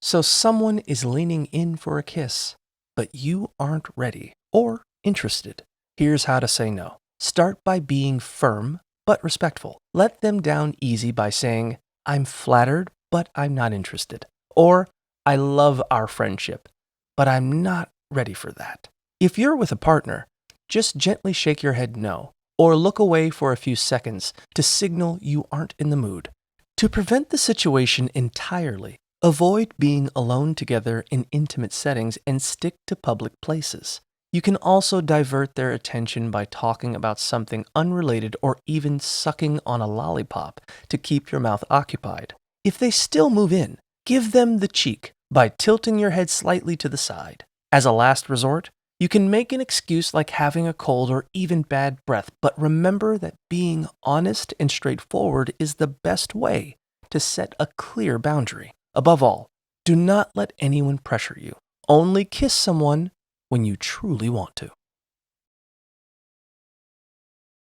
So someone is leaning in for a kiss, but you aren't ready or interested. Here's how to say no. Start by being firm but respectful. Let them down easy by saying, "I'm flattered, but I'm not interested." Or, "I love our friendship, but I'm not ready for that." If you're with a partner, just gently shake your head no, or look away for a few seconds to signal you aren't in the mood. To prevent the situation entirely, avoid being alone together in intimate settings and stick to public places. You can also divert their attention by talking about something unrelated or even sucking on a lollipop to keep your mouth occupied. If they still move in, give them the cheek by tilting your head slightly to the side. As a last resort, you can make an excuse like having a cold or even bad breath, but remember that being honest and straightforward is the best way to set a clear boundary. Above all, do not let anyone pressure you. Only kiss someone when you truly want to.